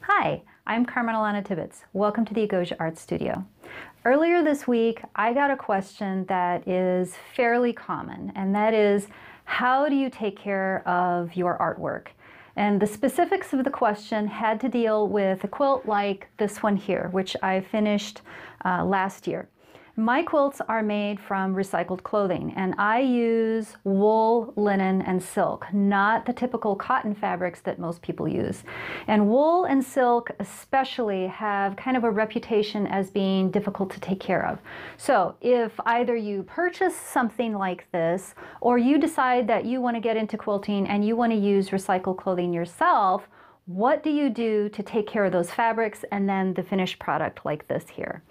Hi, I'm Carmen Alana Tibbetts. Welcome to the Agosia Arts Studio. Earlier this week, I got a question that is fairly common, and that is, how do you take care of your artwork? And the specifics of the question had to deal with a quilt like this one here, which I finished last year. My quilts are made from recycled clothing, and I use wool, linen, and silk, not the typical cotton fabrics that most people use. And wool and silk especially have kind of a reputation as being difficult to take care of. So if either you purchase something like this, or you decide that you want to get into quilting and you want to use recycled clothing yourself, what do you do to take care of those fabrics and then the finished product like this here?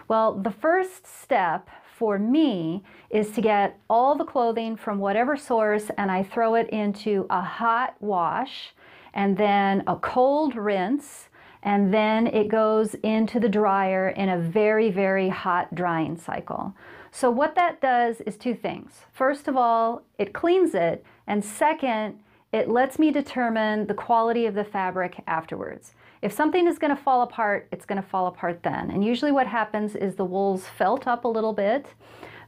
Well, the first step for me is to get all the clothing from whatever source, and I throw it into a hot wash and then a cold rinse, and then it goes into the dryer in a very, very hot drying cycle. So what that does is two things. First of all, it cleans it, and second, it lets me determine the quality of the fabric afterwards. If something is going to fall apart, it's going to fall apart then. And usually what happens is the wool's felt up a little bit.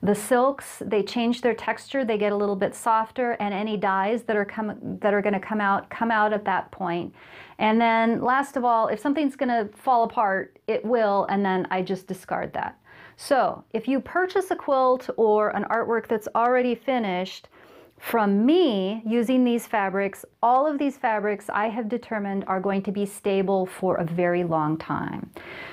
The silks, they change their texture, they get a little bit softer, and any dyes that are going to come out at that point. And then last of all, if something's going to fall apart, it will, and then I just discard that. So if you purchase a quilt or an artwork that's already finished, from me, using these fabrics, all of these fabrics I have determined are going to be stable for a very long time.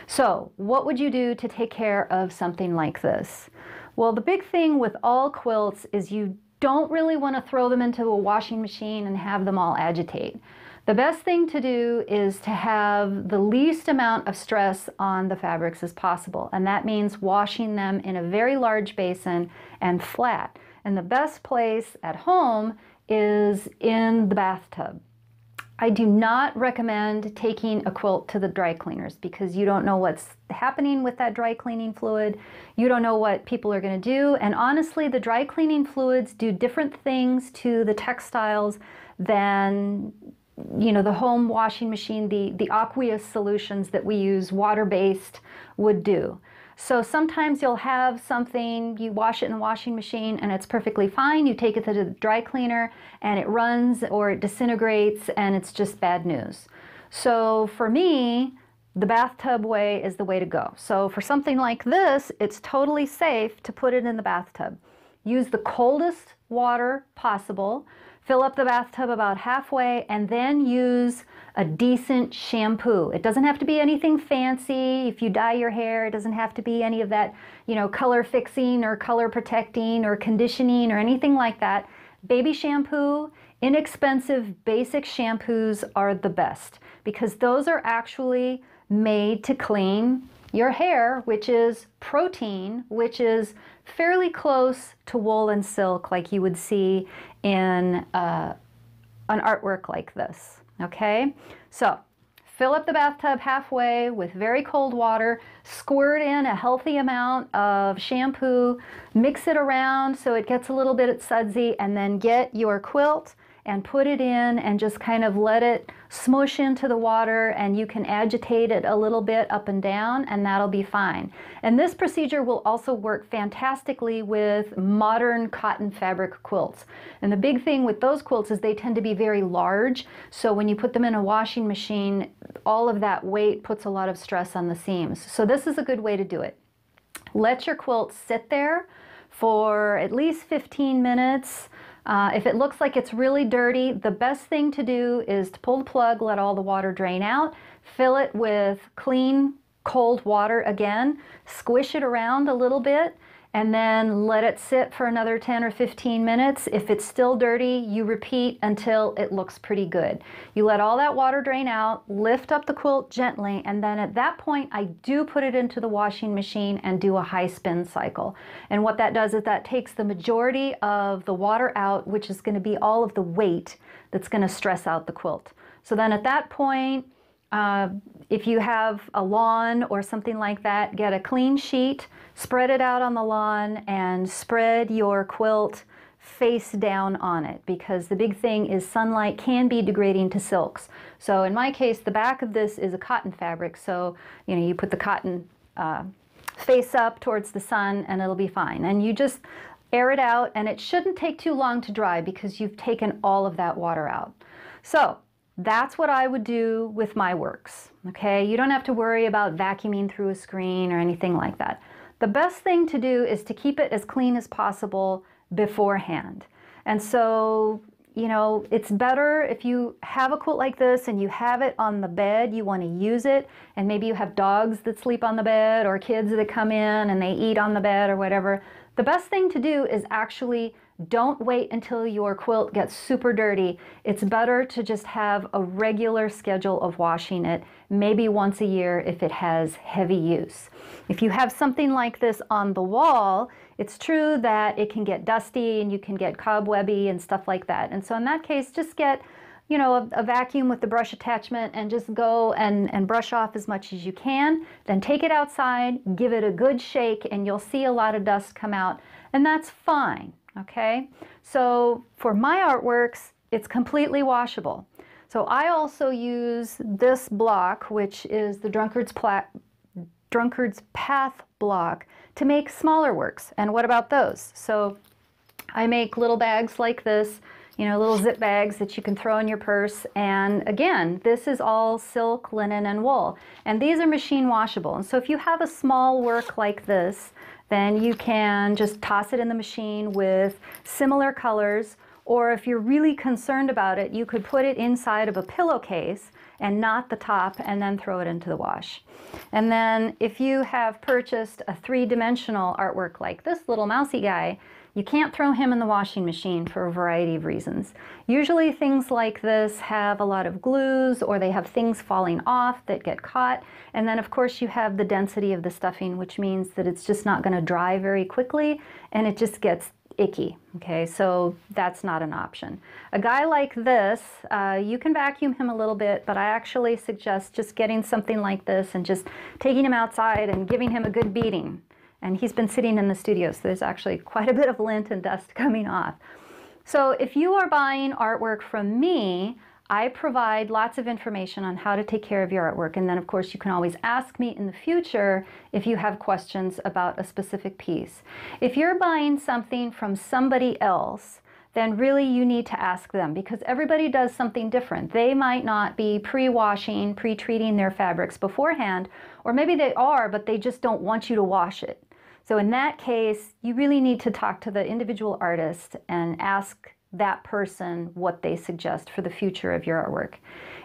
So what would you do to take care of something like this? Well, the big thing with all quilts is you don't really want to throw them into a washing machine and have them all agitate. The best thing to do is to have the least amount of stress on the fabrics as possible, and that means washing them in a very large basin and flat. And the best place at home is in the bathtub. I do not recommend taking a quilt to the dry cleaners because you don't know what's happening with that dry cleaning fluid. You don't know what people are going to do. And honestly, the dry cleaning fluids do different things to the textiles than the home washing machine, the aqueous solutions that we use, water-based, would do. So sometimes you'll have something, you wash it in the washing machine and it's perfectly fine. You take it to the dry cleaner and it runs or it disintegrates and it's just bad news. So for me, the bathtub way is the way to go. So for something like this, it's totally safe to put it in the bathtub. Use the coldest water possible. Fill up the bathtub about halfway and then use a decent shampoo. It doesn't have to be anything fancy. If you dye your hair, it doesn't have to be any of that, color fixing or color protecting or conditioning or anything like that. Baby shampoo, inexpensive basic shampoos are the best because those are actually made to clean your hair, which is protein, which is fairly close to wool and silk like you would see in an artwork like this, okay? So fill up the bathtub halfway with very cold water, squirt in a healthy amount of shampoo, mix it around so it gets a little bit sudsy, and then get your quilt and put it in and just kind of let it smush into the water, and you can agitate it a little bit up and down and that'll be fine. And this procedure will also work fantastically with modern cotton fabric quilts. And the big thing with those quilts is they tend to be very large, so when you put them in a washing machine, all of that weight puts a lot of stress on the seams. So this is a good way to do it. Let your quilt sit there for at least 15 minutes. If it looks like it's really dirty, the best thing to do is to pull the plug, let all the water drain out, fill it with clean, cold water again, squish it around a little bit, and then let it sit for another 10 or 15 minutes. If it's still dirty, you repeat until it looks pretty good. You let all that water drain out, lift up the quilt gently, and then at that point, I do put it into the washing machine and do a high spin cycle. And what that does is that takes the majority of the water out, which is going to be all of the weight that's going to stress out the quilt. So then at that point, if you have a lawn or something like that, get a clean sheet, spread it out on the lawn, and spread your quilt face down on it, because the big thing is sunlight can be degrading to silks. So in my case, the back of this is a cotton fabric, so you put the cotton face up towards the sun and it'll be fine. And you just air it out, and it shouldn't take too long to dry because you've taken all of that water out. So that's what I would do with my works, okay? You don't have to worry about vacuuming through a screen or anything like that. The best thing to do is to keep it as clean as possible beforehand. And so, it's better if you have a quilt like this and you have it on the bed, you want to use it, and maybe you have dogs that sleep on the bed or kids that come in and they eat on the bed or whatever. The best thing to do is actually don't wait until your quilt gets super dirty. It's better to just have a regular schedule of washing it, maybe once a year if it has heavy use. If you have something like this on the wall, it's true that it can get dusty and you can get cobwebby and stuff like that. And so in that case, just get a vacuum with the brush attachment and just go and brush off as much as you can. Then take it outside, give it a good shake, and you'll see a lot of dust come out, and that's fine, okay? So for my artworks, it's completely washable. So I also use this block, which is the Drunkard's Path block, to make smaller works. And what about those? So I make little bags like this, little zip bags that you can throw in your purse. And again, this is all silk, linen, and wool. And these are machine washable. And so if you have a small work like this, then you can just toss it in the machine with similar colors. Or if you're really concerned about it, you could put it inside of a pillowcase and knot the top and then throw it into the wash. And then if you have purchased a three-dimensional artwork like this little mousy guy, you can't throw him in the washing machine for a variety of reasons. Usually things like this have a lot of glues, or they have things falling off that get caught. And then of course you have the density of the stuffing, which means that it's just not going to dry very quickly and it just gets icky. Okay, so that's not an option. A guy like this, you can vacuum him a little bit, but I actually suggest just getting something like this and just taking him outside and giving him a good beating. And he's been sitting in the studio, so there's actually quite a bit of lint and dust coming off. So if you are buying artwork from me, I provide lots of information on how to take care of your artwork. And then of course you can always ask me in the future if you have questions about a specific piece. If you're buying something from somebody else, then really you need to ask them, because everybody does something different. They might not be pre-washing, pre-treating their fabrics beforehand, or maybe they are, but they just don't want you to wash it. So in that case, you really need to talk to the individual artist and ask that person what they suggest for the future of your artwork.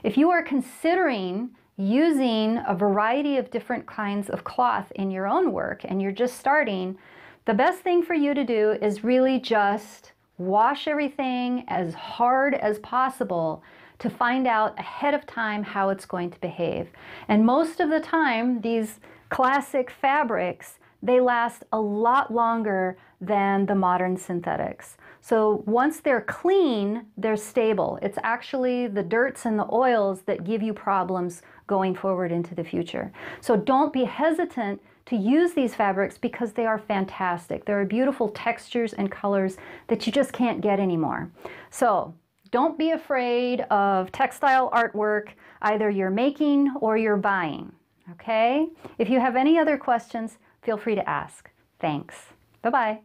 If you are considering using a variety of different kinds of cloth in your own work and you're just starting, the best thing for you to do is really just wash everything as hard as possible to find out ahead of time how it's going to behave. And most of the time, these classic fabrics, they last a lot longer than the modern synthetics. So once they're clean, they're stable. It's actually the dirts and the oils that give you problems going forward into the future. So don't be hesitant to use these fabrics because they are fantastic. There are beautiful textures and colors that you just can't get anymore. So don't be afraid of textile artwork, either you're making or you're buying, okay? If you have any other questions, feel free to ask. Thanks. Bye-bye.